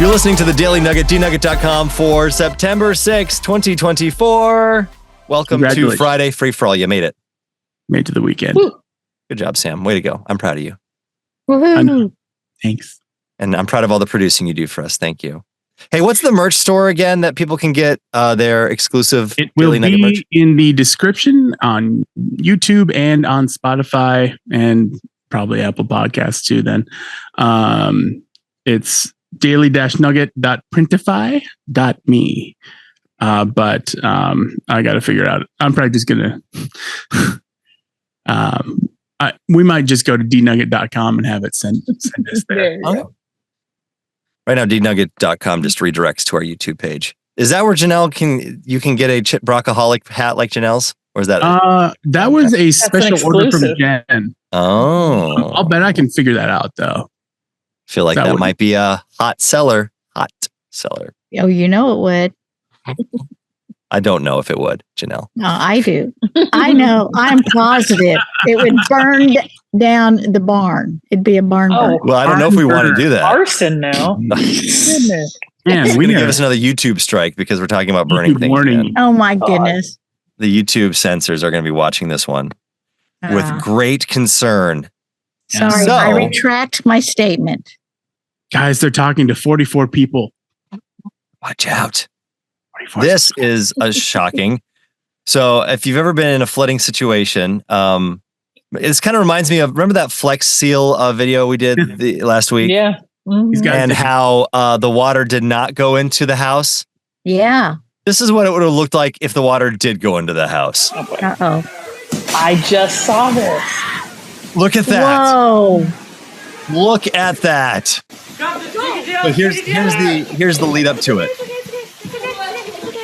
You're listening to the Daily Nugget, dnugget.com for September 6, 2024. Welcome to Friday Free For All. You made it. Made to the weekend. Woo. Good job, Sam. Way to go. I'm proud of you. Thanks. And I'm proud of all the producing you do for us. Thank you. Hey, what's the merch store again that people can get their exclusive Daily Nugget merch? It will be in the description on YouTube and on Spotify and probably Apple Podcasts too then. It's daily-nugget.printify.me. But I got to figure it out. I'm probably just going to... we might just go to dnugget.com and have it send us there. Right now, dnugget.com just redirects to our YouTube page. Is that where Janelle can get a Brockaholic hat like Janelle's? Or is that that was a special order from Jenn. Oh. I'll bet I can figure that out though. I feel like that might be a hot seller. Hot seller. Oh, you know it would. I don't know if it would, Janelle. No, I do. I know. I'm positive. It would burn down the barn. It'd be a barn burn. Well, I don't know if we want to do that. Arson now. Goodness. Man, we're going to give us another YouTube strike because we're talking about burning things. Again. Oh, my goodness. The YouTube censors are going to be watching this one with great concern. Sorry, I retract my statement. Guys, they're talking to 44 people. Watch out. This is shocking. So if you've ever been in a flooding situation, this kind of reminds me of, remember that Flex Seal video we did last week? Yeah. Mm-hmm. And how the water did not go into the house? Yeah. This is what it would have looked like if the water did go into the house. Uh-oh. I just saw this. Look at that. Whoa. Look at that. So here's the lead up to it.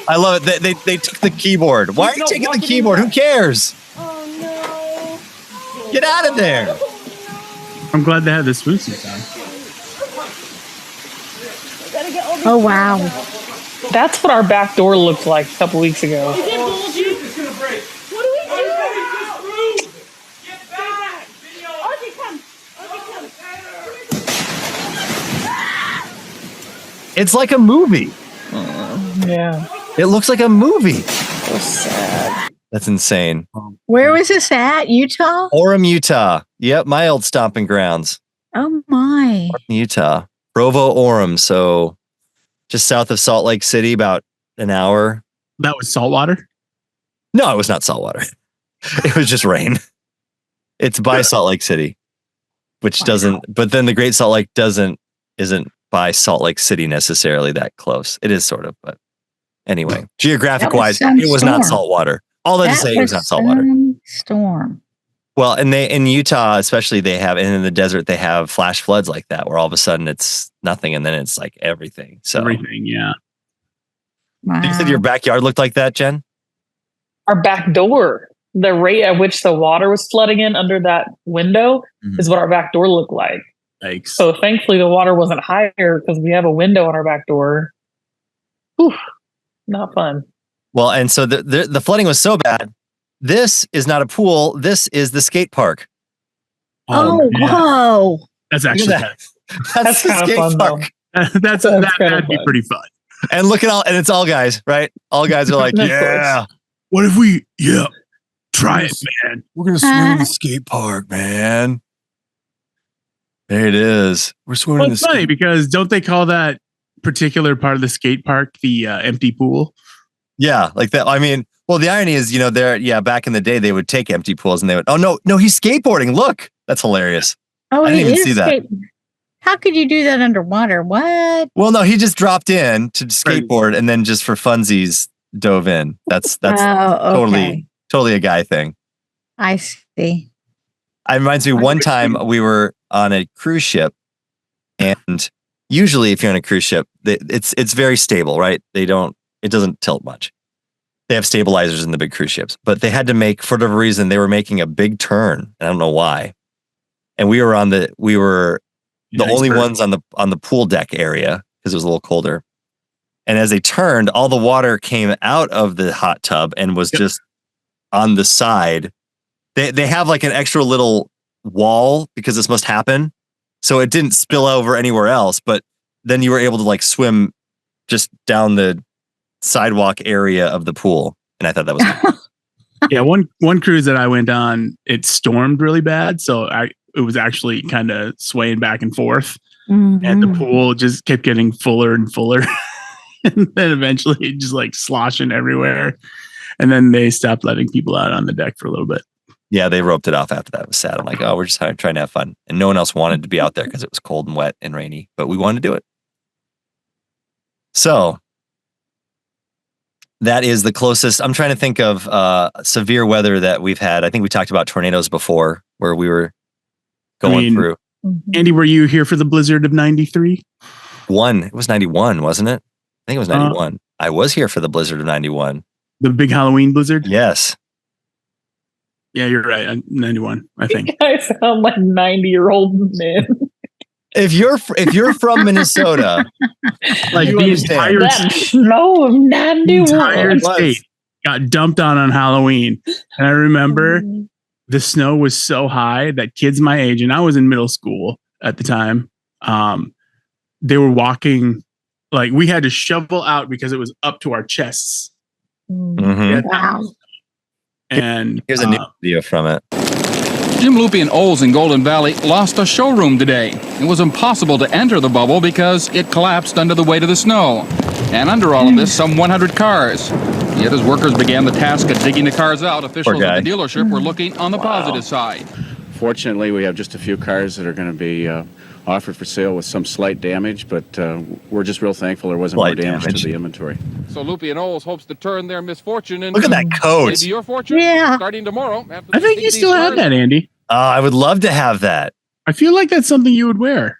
I love it. They took the keyboard. Why are you taking the keyboard? Who cares? Oh no. Get out of there. I'm glad they had the swoosies on. Oh, wow. That's what our back door looked like a couple weeks ago. Is it bullshit? It's gonna break. What do we do? Get back! Ozzy, come. It's like a movie. Yeah. It looks like a movie. So sad. That's insane. Where was this at? Utah? Orem, Utah. Yep, my old stomping grounds. Oh, my. Utah. Provo, Orem. So just south of Salt Lake City, about an hour. That was saltwater? No, it was not saltwater. It was just rain. It's by Salt Lake City, which doesn't, but then the Great Salt Lake isn't by Salt Lake City necessarily that close. It is sort of, but anyway, geographic wise, it was not saltwater. All that to say, it was not saltwater. Storm. Well, and in Utah, especially, they have, and in the desert, they have flash floods like that, where all of a sudden it's nothing, and then it's like everything. So everything, yeah. Wow. You said your backyard looked like that, Jen? Our back door, the rate at which the water was flooding in under that window is what our back door looked like. Thanks. So thankfully the water wasn't higher because we have a window on our back door. Whew, not fun. Well, and so the flooding was so bad. This is not a pool. This is the skate park. Oh, whoa. That's actually That's kind of fun though. That'd be pretty fun. And look at and it's all guys, right? All guys are like, yeah. What if we, try it, man. We're going to swim in the skate park, man. There it is. We're swimming in the skate. Because don't they call that particular part of the skate park the empty pool? Yeah, like that. I mean, well, the irony is, back in the day, they would take empty pools and they would, oh, no, he's skateboarding. Look, that's hilarious. Oh, I didn't even see that. How could you do that underwater? What? Well, no, he just dropped in to skateboard and then just for funsies dove in. That's totally a guy thing. I see. It reminds me one time we were on a cruise ship, and usually if you're on a cruise ship, it's very stable, right? It doesn't tilt much. They have stabilizers in the big cruise ships, but they had to make, for whatever reason, they were making a big turn. I don't know why. And we were the only ones on the pool deck area because it was a little colder. And as they turned, all the water came out of the hot tub and was just on the side. They have like an extra little wall because this must happen. So it didn't spill over anywhere else, but then you were able to like swim just down the sidewalk area of the pool. And I thought that was cool. Yeah, one cruise that I went on, it stormed really bad, so it was actually kind of swaying back and forth, and the pool just kept getting fuller and fuller, and then eventually it just like sloshing everywhere, and then they stopped letting people out on the deck for a little bit. Yeah, they roped it off after that. It was sad. I'm like, oh, we're just trying to have fun, and no one else wanted to be out there because it was cold and wet and rainy, but we wanted to do it. So that is the closest. I'm trying to think of severe weather that we've had. I think we talked about tornadoes before where we were going through. Andy, were you here for the blizzard of 93? It was 91, wasn't it? I think it was 91. I was here for the blizzard of 91. The big Halloween blizzard? Yes. Yeah, you're right. 91, I think. I sound like 90-year-old men. If you're from Minnesota, like the entire that snow of 91 state got dumped on Halloween. And I remember the snow was so high that kids my age, and I was in middle school at the time, they were walking, like we had to shovel out because it was up to our chests. Wow. And here's a new video from it. Jim Loopy and Olds in Golden Valley lost a showroom today. It was impossible to enter the bubble because it collapsed under the weight of the snow. And under all of this, some 100 cars. Yet as workers began the task of digging the cars out, officials at the dealership were looking on the positive side. Fortunately, we have just a few cars that are going to be offered for sale with some slight damage, but we're just real thankful there wasn't more damage to the inventory. So Loopy and Olds hopes to turn their misfortune into... Look at that coat. Maybe your fortune. Yeah. Starting tomorrow. I think you still have that, Andy. I would love to have that. I feel like that's something you would wear.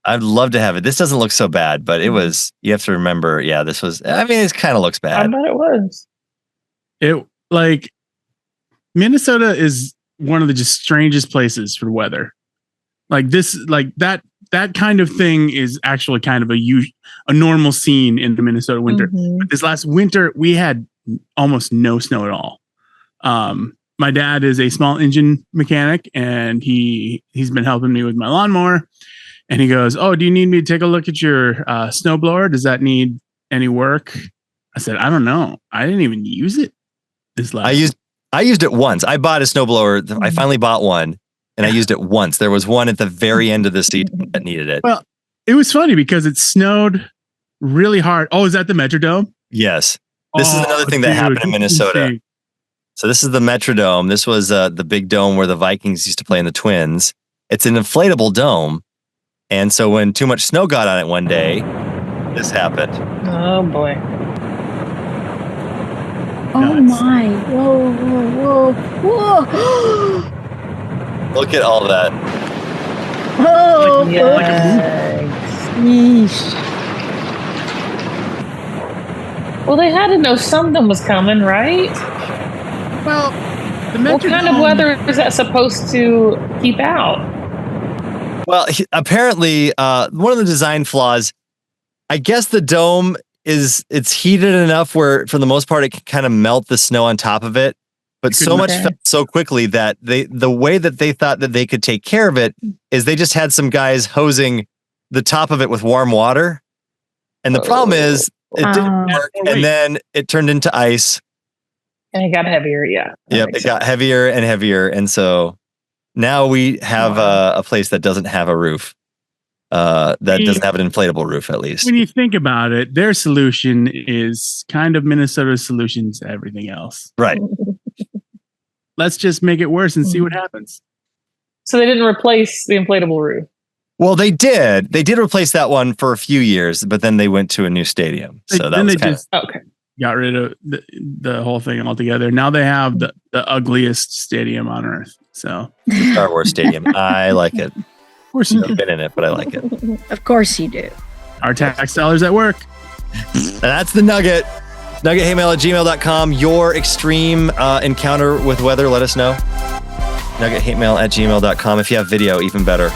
I'd love to have it. This doesn't look so bad, but it was, you have to remember, this was, it kind of looks bad. I bet it was. It, like, Minnesota is one of the just strangest places for weather. Like this, like that kind of thing is actually kind of a normal scene in the Minnesota winter. But this last winter, we had almost no snow at all. My dad is a small engine mechanic, and he's been helping me with my lawnmower. And he goes, "Oh, do you need me to take a look at your snowblower? Does that need any work?" I said, "I don't know. I didn't even use it this last." I used it once. I bought a snowblower. I finally bought one, and I used it once. There was one at the very end of the season that needed it. Well, it was funny because it snowed really hard. Oh, is that the Metrodome? Yes. This is another thing that happened in Minnesota. Insane. So this is the Metrodome. This was the big dome where the Vikings used to play in the Twins. It's an inflatable dome. And so when too much snow got on it one day, this happened. Oh, boy. Oh, my. Whoa, whoa, whoa, whoa. Look at all that. Oh, Yeesh. Well, they had to know something was coming, right? Well, what kind of weather is that supposed to keep out? Well, apparently, one of the design flaws, I guess the dome it's heated enough where, for the most part, it can kind of melt the snow on top of it. But so much fell so quickly that the way that they thought that they could take care of it is they just had some guys hosing the top of it with warm water. And the problem is it didn't work, and then it turned into ice. And it got heavier, yeah. Yep, it got heavier and heavier. And so now we have a place that doesn't have a roof. That doesn't have an inflatable roof, at least. When you think about it, their solution is kind of Minnesota's solution to everything else. Right. Let's just make it worse and see what happens. So they didn't replace the inflatable roof? Well, they did. They did replace that one for a few years, but then they went to a new stadium. So that was kind of... Okay. Got rid of the whole thing altogether. Now they have the ugliest stadium on earth. So Star Wars Stadium. I like it. Of course you do. I've been in it, but I like it. Of course you do. Our tax dollars at work. And that's the Nugget. NuggetHateMail@gmail.com. Your extreme encounter with weather, let us know. NuggetHateMail@gmail.com. If you have video, even better.